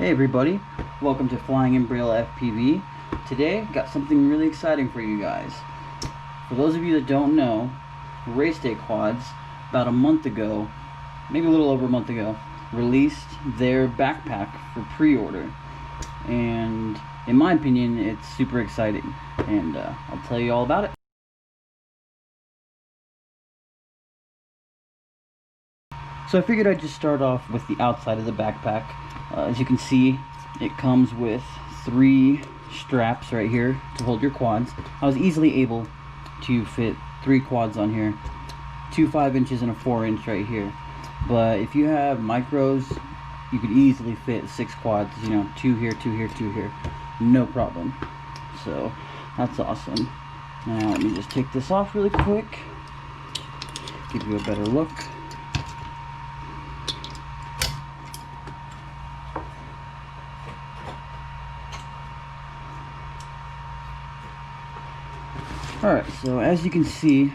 Hey everybody, welcome to Flying in Braille FPV. Today, got something really exciting for you guys. For those of you that don't know, Race Day Quads, about a month ago, maybe a little over a month ago, released their backpack for pre-order. And in my opinion, it's super exciting. And I'll tell you all about it. So I figured I'd just start off with the outside of the backpack. As you can see, it comes with 3 straps right here to hold your quads. I was easily able to fit 3 quads on here, 2 5-inches and a 4-inch right here. But if you have micros, you could easily fit 6 quads, 2 here, 2 here, 2 here, no problem. So that's awesome. Now let me just take this off really quick, give you a better look. Alright, so as you can see,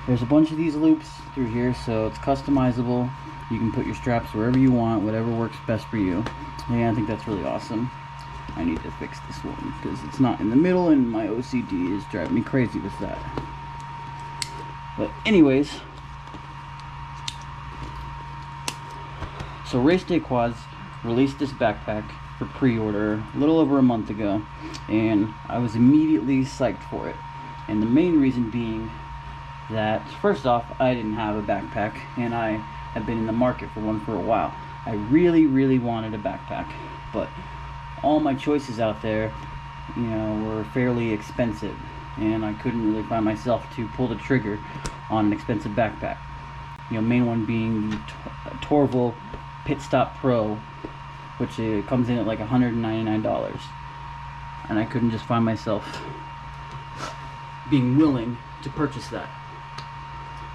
there's a bunch of these loops through here, so it's customizable. You can put your straps wherever you want, whatever works best for you. Yeah, I think that's really awesome. I need to fix this one because it's not in the middle and my OCD is driving me crazy with that. But anyways, so Race Day Quads released this backpack for pre-order a little over a month ago, and I was immediately psyched for it. And the main reason being that, first off, I didn't have a backpack, and I have been in the market for one for a while. I really wanted a backpack, but all my choices out there, were fairly expensive, and I couldn't really find myself to pull the trigger on an expensive backpack. Main one being the Torval Pit Stop Pro, which comes in at like $199, and I couldn't just find myself being willing to purchase that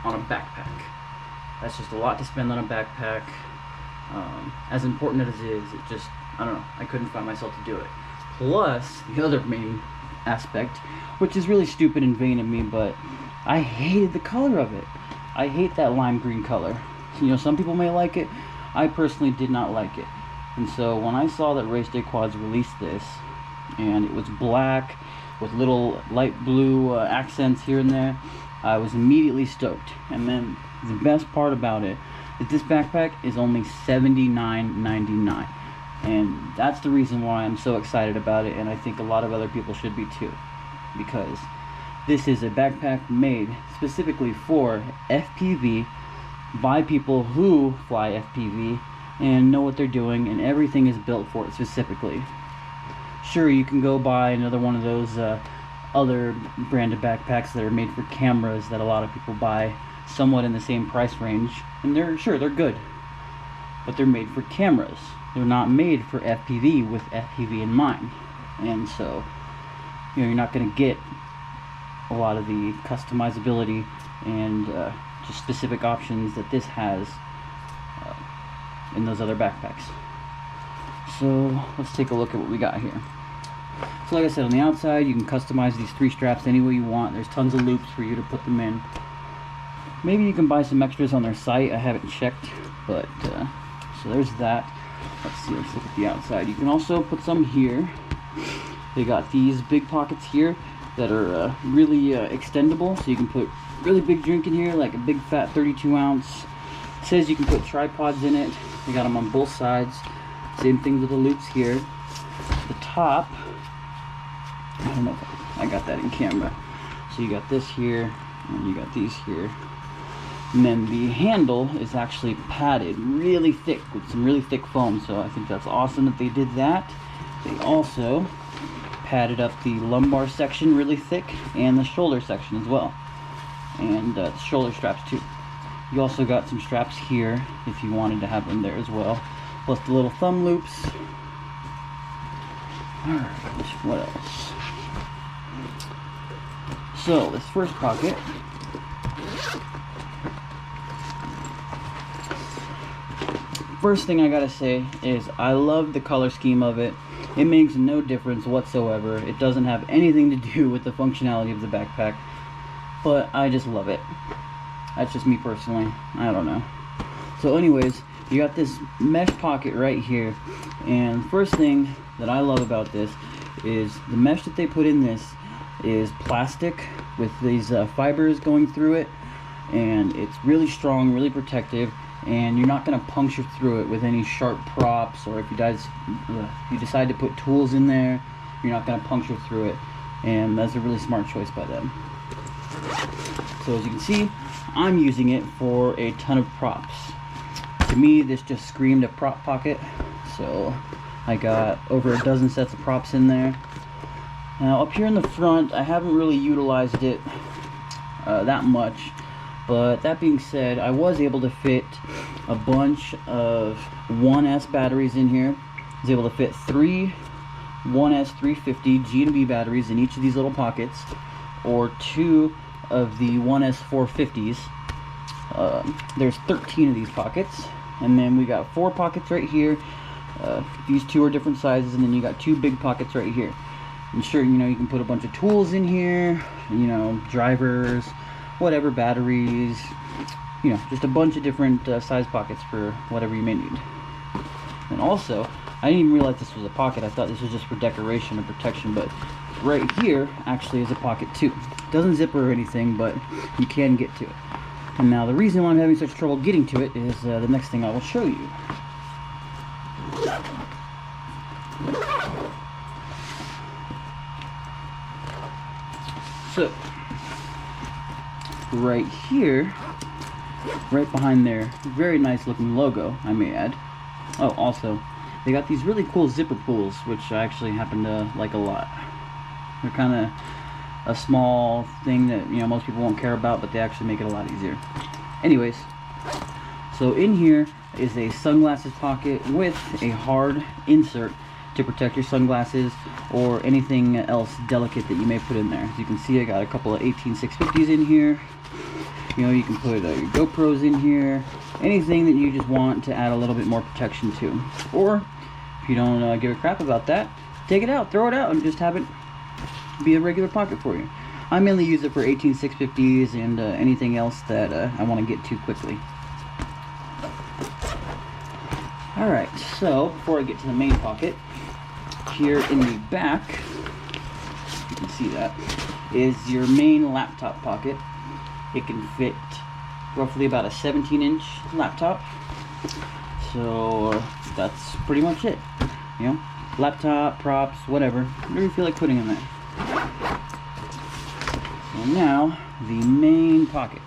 on a backpack. That's just a lot to spend on a backpack. As important as it is, I don't know, I couldn't find myself to do it. Plus, the other main aspect, which is really stupid and vain of me, but I hated the color of it. I hate that lime green color. Some people may like it. I personally did not like it. And so when I saw that Race Day Quads released this, and it was black with little light blue accents here and there, I was immediately stoked. And then the best part about it is this backpack is only $79.99, and that's the reason why I'm so excited about it, and I think a lot of other people should be too, because this is a backpack made specifically for FPV by people who fly FPV and know what they're doing, and everything is built for it specifically. Sure, you can go buy another one of those other branded backpacks that are made for cameras that a lot of people buy, somewhat in the same price range, and they're good, but they're made for cameras. They're not made for FPV with FPV in mind, and so you're not going to get a lot of the customizability and just specific options that this has in those other backpacks. So let's take a look at what we got here. So like I said, on the outside you can customize these 3 straps any way you want. There's tons of loops for you to put them in. Maybe you can buy some extras on their site. I haven't checked, but so there's that. Let's look at the outside. You can also put some here. They got these big pockets here that are really extendable, so you can put really big drink in here, like a big fat 32-ounce. It says you can put tripods in it. They got them on both sides. Same thing with the loops here. The top, I don't know if I got that in camera. So you got this here, and you got these here. And then the handle is actually padded really thick with some really thick foam, so I think that's awesome that they did that. They also padded up the lumbar section really thick, and the shoulder section as well, and the shoulder straps too. You also got some straps here if you wanted to have them there as well, plus the little thumb loops. Alright, what else? So this first pocket, first thing I gotta say is I love the color scheme of it. It makes no difference whatsoever. It doesn't have anything to do with the functionality of the backpack, but I just love it. That's just me personally. I don't know. So anyways, you got this mesh pocket right here, and the first thing that I love about this is the mesh that they put in this is plastic with these fibers going through it, and it's really strong, really protective, and you're not going to puncture through it with any sharp props, or if you decide to put tools in there, you're not going to puncture through it, and that's a really smart choice by them. So as you can see, I'm using it for a ton of props. To me, this just screamed a prop pocket, so I got over a dozen sets of props in there. Now up here in the front, I haven't really utilized it that much, but that being said, I was able to fit a bunch of 1S batteries in here. I was able to fit 3 1S 350 G&B batteries in each of these little pockets, or 2 of the 1S 450s. There's 13 of these pockets, and then we got 4 pockets right here. These 2 are different sizes, and then you got 2 big pockets right here. And sure, you know, you can put a bunch of tools in here, you know, drivers, whatever, batteries, you know, just a bunch of different size pockets for whatever you may need. And also, I didn't even realize this was a pocket. I thought this was just for decoration and protection, but right here actually is a pocket too. It doesn't zipper or anything, but you can get to it. And now the reason why I'm having such trouble getting to it is the next thing I will show you. So, right here, right behind their very nice looking logo, I may add. Oh, also, they got these really cool zipper pulls, which I actually happen to like a lot. They're kind of a small thing that, you know, most people won't care about, but they actually make it a lot easier. Anyways, so in here is a sunglasses pocket with a hard insert to protect your sunglasses or anything else delicate that you may put in there. As you can see, I got a couple of 18650s in here. You know, you can put your GoPros in here, anything that you just want to add a little bit more protection to. Or if you don't give a crap about that, take it out, throw it out, and just have it be a regular pocket for you. I mainly use it for 18650s and anything else that I want to get to quickly. Alright, so before I get to the main pocket, here in the back, you can see that, is your main laptop pocket. It can fit roughly about a 17-inch laptop. So that's pretty much it. You know, laptop, props, whatever you feel like putting in there. So now, the main pocket.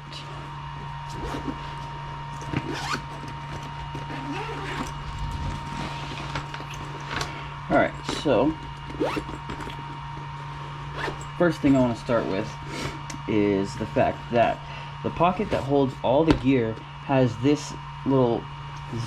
Alright, so first thing I want to start with is the fact that the pocket that holds all the gear has this little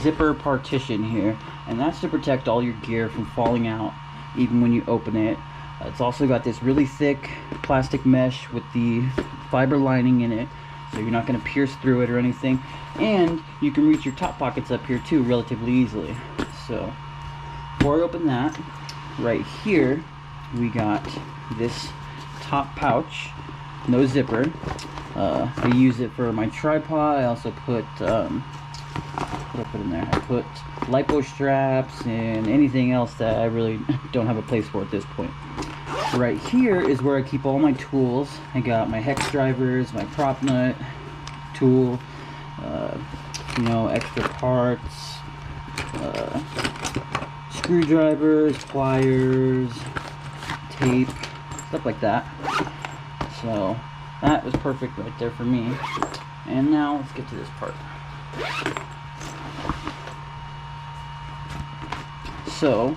zipper partition here, and that's to protect all your gear from falling out even when you open it. It's also got this really thick plastic mesh with the fiber lining in it, so you're not going to pierce through it or anything, and you can reach your top pockets up here too relatively easily. So before I open that, right here we got this top pouch, no zipper. I use it for my tripod. I also put what did I put in there? I put lipo straps and anything else that I really don't have a place for at this point. Right here is where I keep all my tools. I got my hex drivers, my prop nut tool, you know, extra parts, screwdrivers, pliers, tape, stuff like that. So that was perfect right there for me. And now let's get to this part. So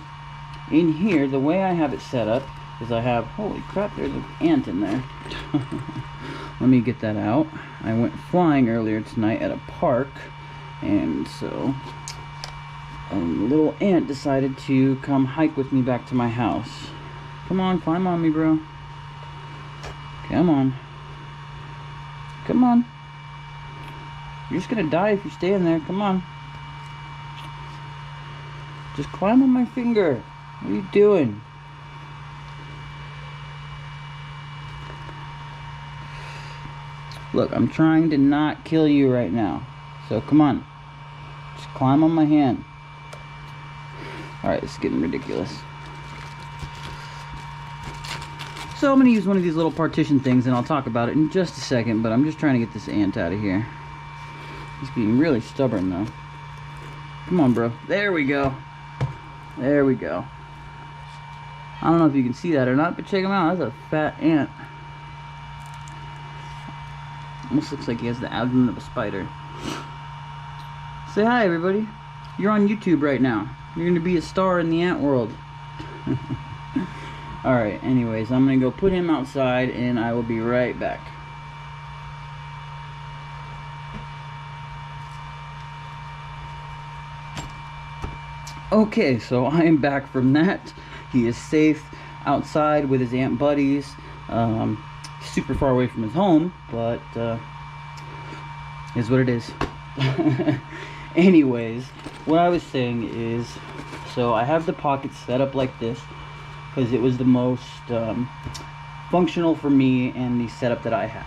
in here, the way I have it set up is I have, holy crap, there's an ant in there. Let me get that out. I went flying earlier tonight at a park, and so a little ant decided to come hike with me back to my house. Come on, climb on me, bro. Come on. Come on. You're just gonna die if you stay in there. Come on. Just climb on my finger. What are you doing? Look, I'm trying to not kill you right now. So come on. Just climb on my hand. Alright, this is getting ridiculous. So I'm going to use one of these little partition things, and I'll talk about it in just a second, but I'm just trying to get this ant out of here. He's being really stubborn, though. Come on, bro. There we go. There we go. I don't know if you can see that or not, but check him out. That's a fat ant. Almost looks like he has the abdomen of a spider. Say hi, everybody. You're on YouTube right now. You're going to be a star in the ant world. Alright, anyways, I'm going to go put him outside, and I will be right back. Okay, so I am back from that. He is safe outside with his ant buddies. Super far away from his home, but is what it is. Anyways, what I was saying is, so I have the pockets set up like this because it was the most functional for me and the setup that I have.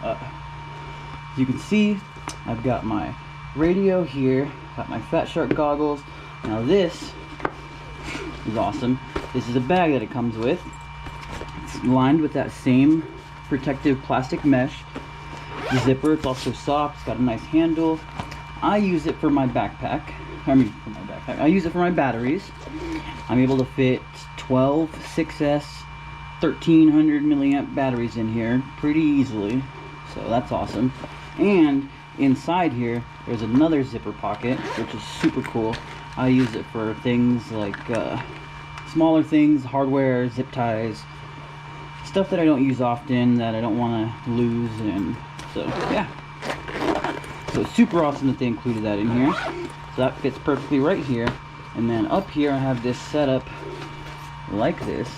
As you can see, I've got my radio here, got my Fat Shark goggles. Now this is awesome. This is a bag that it comes with. It's lined with that same protective plastic mesh. The zipper, it's also soft, it's got a nice handle. I use it for my backpack. I use it for my batteries. I'm able to fit 12 6S 1300 milliamp batteries in here pretty easily. So that's awesome. And inside here, there's another zipper pocket, which is super cool. I use it for things like smaller things, hardware, zip ties, stuff that I don't use often, that I don't want to lose, and so yeah. So it's super awesome that they included that in here. So that fits perfectly right here. And then up here I have this setup like this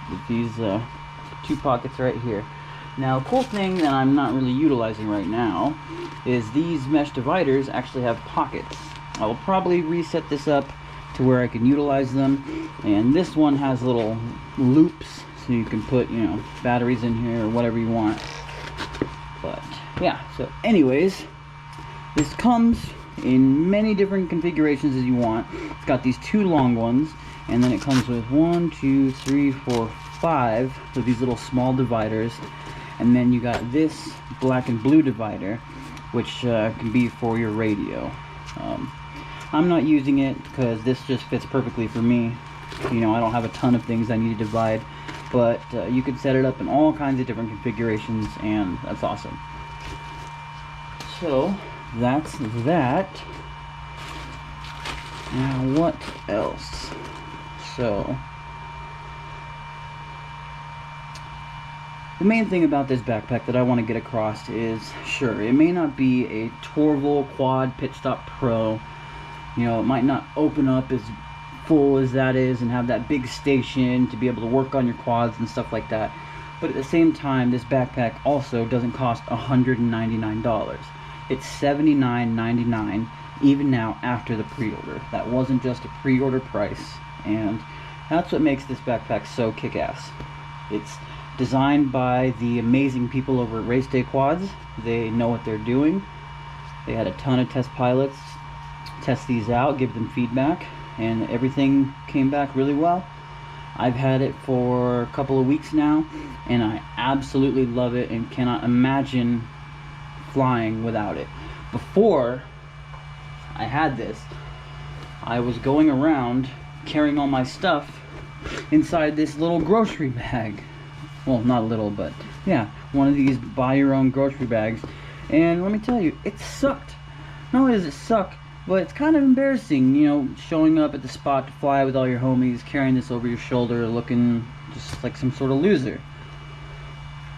with these two pockets right here. Now, a cool thing that I'm not really utilizing right now is these mesh dividers actually have pockets. I will probably reset this up to where I can utilize them. And this one has little loops, so you can put, you know, batteries in here or whatever you want. But yeah, so anyways, this comes in many different configurations as you want. It's got these two long ones, and then it comes with 1, 2, 3, 4, 5 of these little small dividers. And then you got this black and blue divider, which can be for your radio. I'm not using it because this just fits perfectly for me. You know, I don't have a ton of things I need to divide, but you can set it up in all kinds of different configurations, and that's awesome. So that's that. Now what else? So the main thing about this backpack that I want to get across is, sure, it may not be a Torval Quad Pit Stop Pro. You know, it might not open up as full as that is and have that big station to be able to work on your quads and stuff like that. But at the same time, this backpack also doesn't cost $199. It's $79.99 even now after the pre-order. That wasn't just a pre-order price, and that's what makes this backpack so kick-ass. It's designed by the amazing people over at Race Day Quads. They know what they're doing. They had a ton of test pilots test these out, give them feedback, and everything came back really well. I've had it for a couple of weeks now, and I absolutely love it and cannot imagine flying without it. Before I had this, I was going around carrying all my stuff inside this little grocery bag. Well, not little, but yeah, one of these buy your own grocery bags. And let me tell you, it sucked. Not only does it suck, but it's kind of embarrassing, you know, showing up at the spot to fly with all your homies, carrying this over your shoulder, looking just like some sort of loser.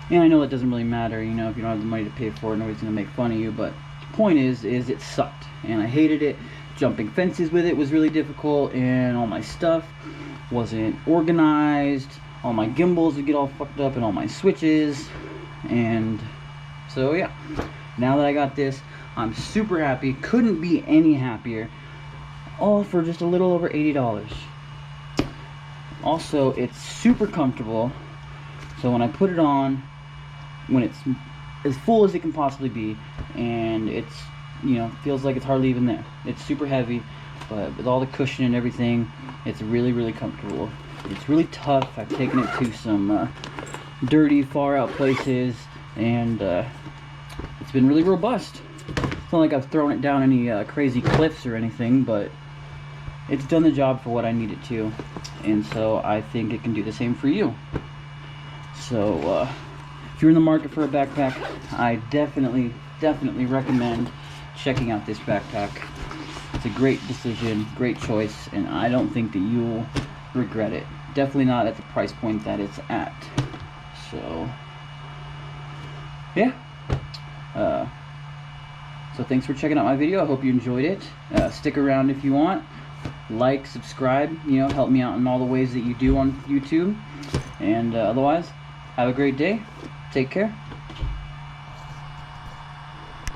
And I know it doesn't really matter, you know, if you don't have the money to pay for it, nobody's going to make fun of you, but the point is it sucked, and I hated it. Jumping fences with it was really difficult, and all my stuff wasn't organized. All my gimbals would get all fucked up, and all my switches, and so yeah. Now that I got this, I'm super happy, couldn't be any happier, all for just a little over $80. Also, it's super comfortable, so when I put it on, when it's as full as it can possibly be, and it's you know, feels like it's hardly even there. It's super heavy, but with all the cushion and everything, it's really, really comfortable. It's really tough. I've taken it to some dirty, far out places, and it's been really robust. It's not like I've thrown it down any crazy cliffs or anything, but it's done the job for what I need it to, and so I think it can do the same for you. So if you're in the market for a backpack, I definitely recommend checking out this backpack. It's a great decision, great choice, and I don't think that you'll regret it. Definitely not at the price point that it's at. So yeah, so thanks for checking out my video. I hope you enjoyed it. Stick around if you want. Like, subscribe, you know, help me out in all the ways that you do on YouTube. And otherwise, have a great day. Take care.